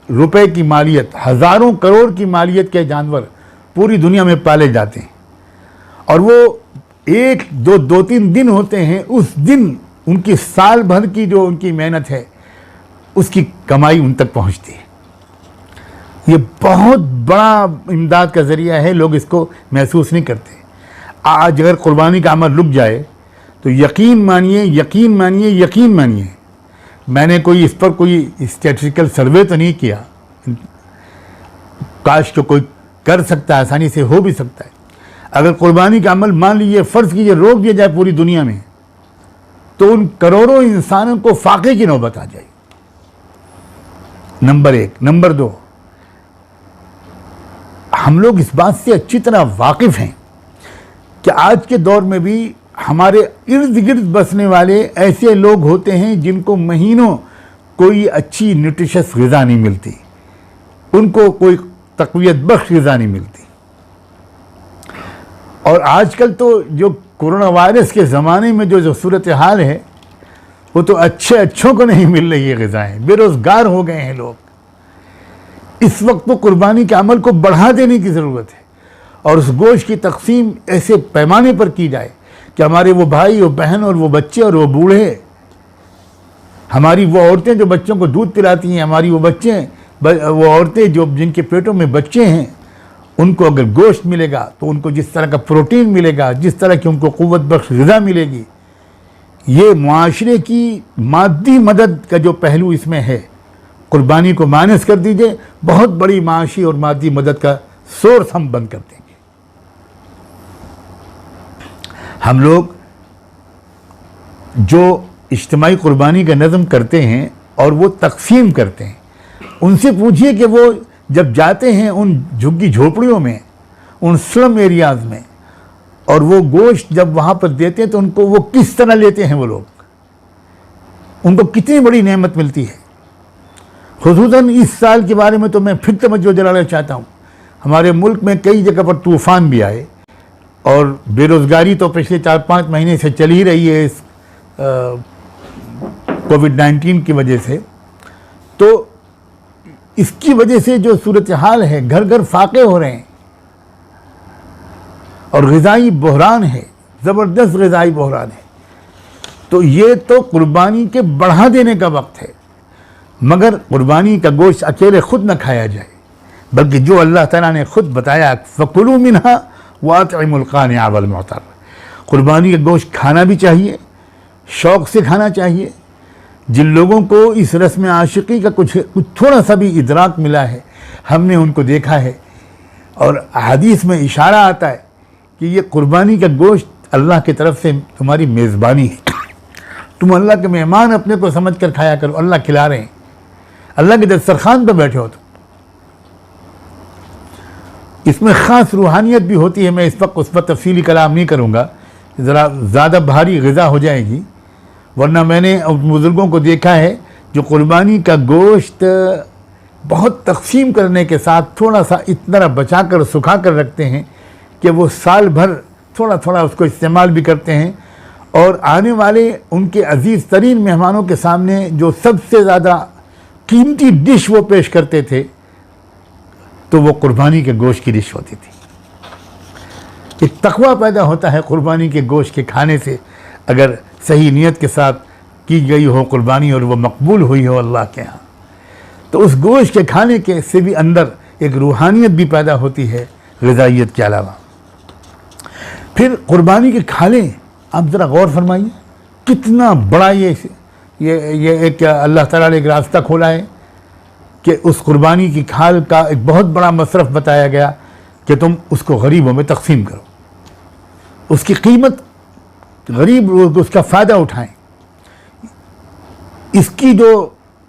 روپے کی مالیت، ہزاروں کروڑ کی مالیت کے جانور پوری دنیا میں پالے جاتے ہیں، اور وہ ایک دو تین دن ہوتے ہیں، اس دن ان کی سال بھر کی جو ان کی محنت ہے اس کی کمائی ان تک پہنچتی ہے۔ یہ بہت بڑا امداد کا ذریعہ ہے، لوگ اس کو محسوس نہیں کرتے۔ آج اگر قربانی کا عمل رک جائے تو یقین مانیے میں نے کوئی اس پر کوئی اسٹیٹسٹیکل سروے تو نہیں کیا، کاش کہ کوئی کر سکتا ہے، آسانی سے ہو بھی سکتا ہے۔ اگر قربانی کا عمل مان لیجیے فرض کیجیے روک دیا جائے پوری دنیا میں، تو ان کروڑوں انسانوں کو فاقے کی نوبت آ جائے۔ نمبر 1۔ نمبر 2، ہم لوگ اس بات سے اچھی طرح واقف ہیں کہ آج کے دور میں بھی ہمارے ارد گرد بسنے والے ایسے لوگ ہوتے ہیں جن کو مہینوں کوئی اچھی نیوٹریشس غذا نہیں ملتی، ان کو کوئی تقویت بخش غذا نہیں ملتی۔ اور آج کل تو جو کورونا وائرس کے زمانے میں جو صورتحال ہے، وہ تو اچھوں کو نہیں مل رہی ہے غذائیں، بے روزگار ہو گئے ہیں لوگ۔ اس وقت تو قربانی کے عمل کو بڑھا دینے کی ضرورت ہے، اور اس گوشت کی تقسیم ایسے پیمانے پر کی جائے کہ ہمارے وہ بھائی اور بہن اور وہ بچے اور وہ بوڑھے، ہماری وہ عورتیں جو بچوں کو دودھ پلاتی ہیں، ہماری وہ عورتیں جو جن کے پیٹوں میں بچے ہیں، ان کو اگر گوشت ملے گا تو ان کو جس طرح کا پروٹین ملے گا، جس طرح کی ان کو قوت بخش غذا ملے گی، یہ معاشرے کی مادی مدد کا جو پہلو اس میں ہے، قربانی کو مائنس کر دیجئے، بہت بڑی معاشی اور مادی مدد کا سورس ہم بند کر دیں گے۔ ہم لوگ جو اجتماعی قربانی کا نظم کرتے ہیں اور وہ تقسیم کرتے ہیں، ان سے پوچھئے کہ وہ جب جاتے ہیں ان جھگی جھوپڑیوں میں، ان سلم ایریاز میں، اور وہ گوشت جب وہاں پر دیتے ہیں تو ان کو وہ کس طرح لیتے ہیں، وہ لوگ ان کو کتنی بڑی نعمت ملتی ہے۔ خصوصاً اس سال کے بارے میں تو میں پھر توجہ دلانا چاہتا ہوں، ہمارے ملک میں کئی جگہ پر طوفان بھی آئے، اور بے روزگاری تو پچھلے 4-5 مہینے سے چل ہی رہی ہے اس کووڈ-19 کی وجہ سے۔ تو اس کی وجہ سے جو صورتحال ہے، گھر گھر فاقے ہو رہے ہیں، اور غذائی بحران ہے، زبردست غذائی بحران ہے۔ تو یہ تو قربانی کے بڑھا دینے کا وقت ہے، مگر قربانی کا گوشت اکیلے خود نہ کھایا جائے، بلکہ جو اللہ تعالیٰ نے خود بتایا فَكُلُوا مِنْهَا وَأَطْعِمُوا الْقَانِعَ وَالْمُعْتَرَّ، قربانی کا گوشت کھانا بھی چاہیے، شوق سے کھانا چاہیے۔ جن لوگوں کو اس رسم عاشقی کا کچھ تھوڑا سا بھی ادراک ملا ہے، ہم نے ان کو دیکھا ہے، اور حدیث میں اشارہ آتا ہے کہ یہ قربانی کا گوشت اللہ کی طرف سے تمہاری میزبانی ہے، تم اللہ کے مہمان اپنے کو سمجھ کر کھایا کرو، اللہ کھلا رہے ہیں، اللہ کے دسترخوان پہ بیٹھے ہو تو اس میں خاص روحانیت بھی ہوتی ہے۔ میں اس وقت اس پر تفصیلی کلام نہیں کروں گا، ذرا زیادہ بھاری غذا ہو جائے گی، ورنہ میں نے بزرگوں کو دیکھا ہے جو قربانی کا گوشت بہت تقسیم کرنے کے ساتھ تھوڑا سا اتنا بچا کر سکھا کر رکھتے ہیں کہ وہ سال بھر تھوڑا تھوڑا اس کو استعمال بھی کرتے ہیں، اور آنے والے ان کے عزیز ترین مہمانوں کے سامنے جو سب سے زیادہ قیمتی ڈش وہ پیش کرتے تھے تو وہ قربانی کے گوشت کی ڈش ہوتی تھی۔ ایک تقویٰ پیدا ہوتا ہے قربانی کے گوشت کے کھانے سے، اگر صحیح نیت کے ساتھ کی گئی ہو قربانی اور وہ مقبول ہوئی ہو اللہ کے ہاں، تو اس گوشت کے کھانے کے سے بھی اندر ایک روحانیت بھی پیدا ہوتی ہے غذائیت کے علاوہ۔ پھر قربانی کے کھالے آپ ذرا غور فرمائیے، کتنا بڑا یہ ایک اللہ تعالیٰ نے ایک راستہ کھولا ہے کہ اس قربانی کی کھال کا ایک بہت بڑا مصرف بتایا گیا کہ تم اس کو غریبوں میں تقسیم کرو، اس کی قیمت غریب لوگ اس کا فائدہ اٹھائیں۔ اس کی جو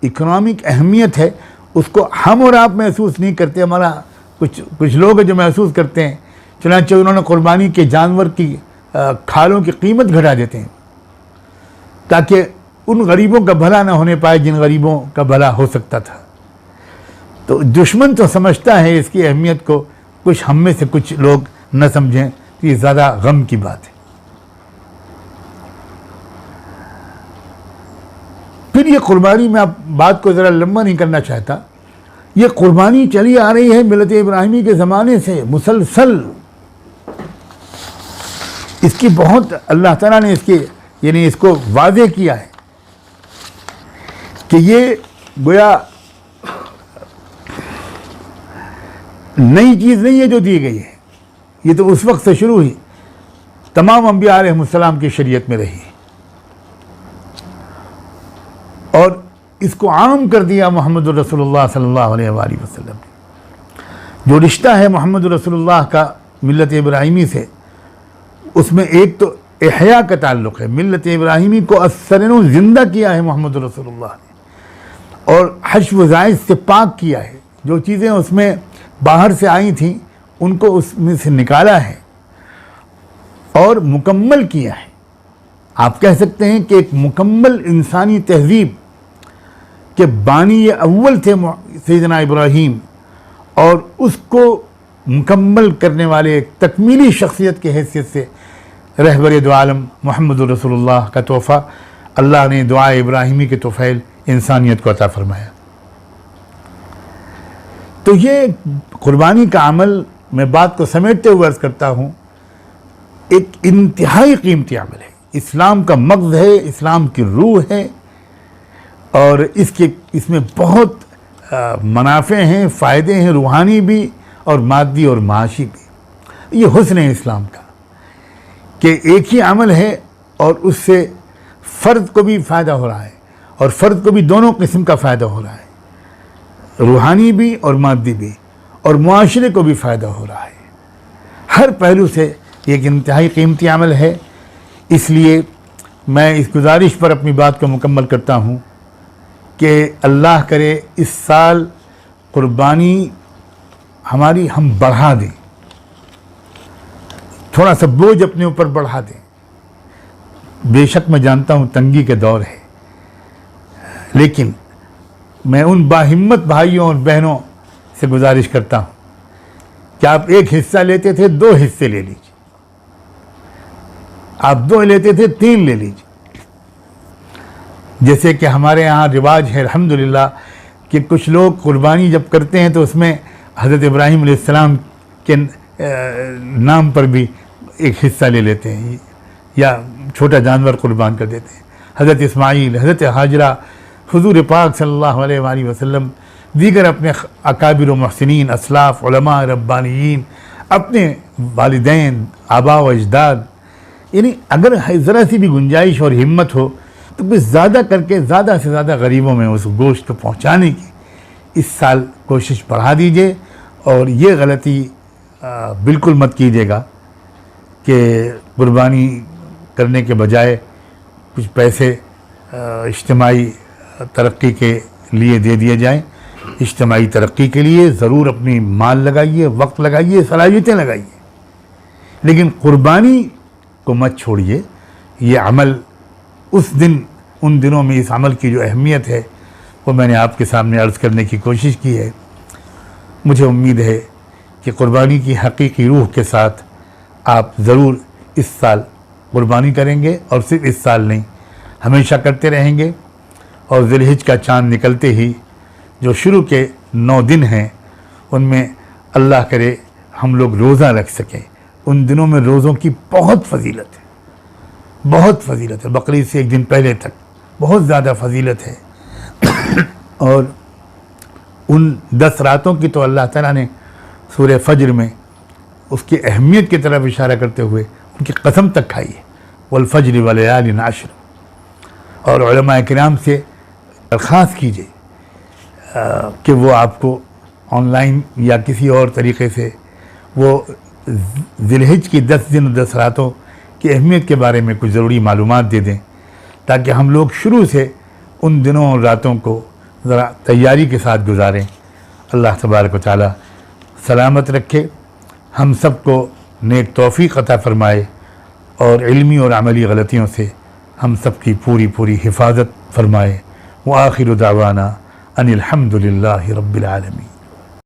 اکنامک اہمیت ہے اس کو ہم اور آپ محسوس نہیں کرتے، ہمارا کچھ لوگ ہیں جو محسوس کرتے ہیں، چنانچہ انہوں نے قربانی کے جانور کی کھالوں کی قیمت گھٹا دیتے ہیں تاکہ ان غریبوں کا بھلا نہ ہونے پائے جن غریبوں کا بھلا ہو سکتا تھا۔ تو دشمن تو سمجھتا ہے اس کی اہمیت کو، کچھ ہم میں سے کچھ لوگ نہ سمجھیں تو یہ زیادہ غم کی بات ہے۔ پھر یہ قربانی، میں آپ بات کو ذرا لمبا نہیں کرنا چاہتا، یہ قربانی چلی آ رہی ہے ملت ابراہیمی کے زمانے سے مسلسل، اس کی بہت اللہ تعالیٰ نے اس کو واضح کیا ہے کہ یہ گویا نئی چیز نہیں ہے جو دی گئی ہے، یہ تو اس وقت سے شروع ہوئی، تمام انبیاء علیہ السلام کی شریعت میں رہی اور اس کو عام کر دیا محمد رسول اللہ صلی اللہ علیہ وآلہ وسلم نے۔ جو رشتہ ہے محمد رسول اللہ کا ملت ابراہیمی سے، اس میں ایک تو احیاء کا تعلق ہے، ملت ابراہیمی کو اثرنو زندہ کیا ہے محمد رسول اللہ نے، اور حشو و زائد سے پاک کیا ہے، جو چیزیں اس میں باہر سے آئی تھیں ان کو اس میں سے نکالا ہے اور مکمل کیا ہے۔ آپ کہہ سکتے ہیں کہ ایک مکمل انسانی تہذیب کے بانی اول تھے سیدنا ابراہیم، اور اس کو مکمل کرنے والے ایک تکمیلی شخصیت کی حیثیت سے رہبر دو عالم محمد رسول اللہ کا تحفہ اللہ نے دعائے ابراہیمی کے طفیل انسانیت کو عطا فرمایا۔ تو یہ قربانی کا عمل، میں بات کو سمیٹتے ہوئے عرض کرتا ہوں، ایک انتہائی قیمتی عمل ہے، اسلام کا مغز ہے، اسلام کی روح ہے، اور اس میں بہت منافع ہیں، فائدے ہیں، روحانی بھی اور مادی اور معاشی بھی۔ یہ حسن ہے اسلام کا کہ ایک ہی عمل ہے اور اس سے فرد کو بھی فائدہ ہو رہا ہے اور فرد کو بھی دونوں قسم کا فائدہ ہو رہا ہے، روحانی بھی اور مادی بھی، اور معاشرے کو بھی فائدہ ہو رہا ہے۔ ہر پہلو سے ایک انتہائی قیمتی عمل ہے۔ اس لیے میں اس گزارش پر اپنی بات کو مکمل کرتا ہوں کہ اللہ کرے اس سال قربانی ہم بڑھا دیں، تھوڑا سا بوجھ اپنے اوپر بڑھا دیں۔ بے شک میں جانتا ہوں تنگی کے دور ہے، لیکن میں ان باہمت بھائیوں اور بہنوں سے گزارش کرتا ہوں کہ آپ ایک حصہ لیتے تھے 2 حصے لے لیجیے، آپ 2 لیتے تھے 3 لے لیجیے۔ جیسے کہ ہمارے یہاں رواج ہے الحمدللہ کہ کچھ لوگ قربانی جب کرتے ہیں تو اس میں حضرت ابراہیم علیہ السلام کے نام پر بھی ایک حصہ لے لیتے ہیں یا چھوٹا جانور قربان کر دیتے ہیں۔ حضرت اسماعیل، حضرت حاجرہ، حضور پاک صلی اللہ علیہ وآلہ وسلم، دیگر اپنے اکابر و محسنین، اسلاف، علماء ربانیین، اپنے والدین، آباء و اجداد، یعنی اگر ذرا سی بھی گنجائش اور ہمت ہو تو کچھ زیادہ کر کے زیادہ سے زیادہ غریبوں میں اس گوشت کو پہنچانے کی اس سال کوشش بڑھا دیجیے، اور یہ غلطی بالکل مت کیجیے گا کہ قربانی کرنے کے بجائے کچھ پیسے اجتماعی ترقی کے لیے دے دیے جائیں۔ اجتماعی ترقی کے لیے ضرور اپنی مال لگائیے، وقت لگائیے، صلاحیتیں لگائیے، لیکن قربانی کو مت چھوڑیے۔ یہ عمل ان دنوں میں اس عمل کی جو اہمیت ہے وہ میں نے آپ کے سامنے عرض کرنے کی کوشش کی ہے۔ مجھے امید ہے کہ قربانی کی حقیقی روح کے ساتھ آپ ضرور اس سال قربانی کریں گے، اور صرف اس سال نہیں، ہمیشہ کرتے رہیں گے۔ اور ذی الحجہ کا چاند نکلتے ہی جو شروع کے 9 دن ہیں ان میں اللہ کرے ہم لوگ روزہ رکھ سکیں۔ ان دنوں میں روزوں کی بہت فضیلت ہے، بہت فضیلت ہے، بقرعید سے 1 دن پہلے تک بہت زیادہ فضیلت ہے۔ اور ان 10 راتوں کی تو اللہ تعالیٰ نے سورہ فجر میں اس کی اہمیت کی طرف اشارہ کرتے ہوئے ان کی قسم تک کھائی ہے، والفجر ولیال عشر۔ اور علماء کرام سے درخواست کیجیے کہ وہ آپ کو آن لائن یا کسی اور طریقے سے وہ ذی الحجہ کی 10 دن 10 راتوں کی اہمیت کے بارے میں کچھ ضروری معلومات دے دیں، تاکہ ہم لوگ شروع سے ان دنوں اور راتوں کو ذرا تیاری کے ساتھ گزاریں۔ اللہ تبارک و تعالی سلامت رکھے، ہم سب کو نیک توفیق عطا فرمائے، اور علمی اور عملی غلطیوں سے ہم سب کی پوری حفاظت فرمائے۔ وآخر دعوانا ان الحمد للہ رب العالمین۔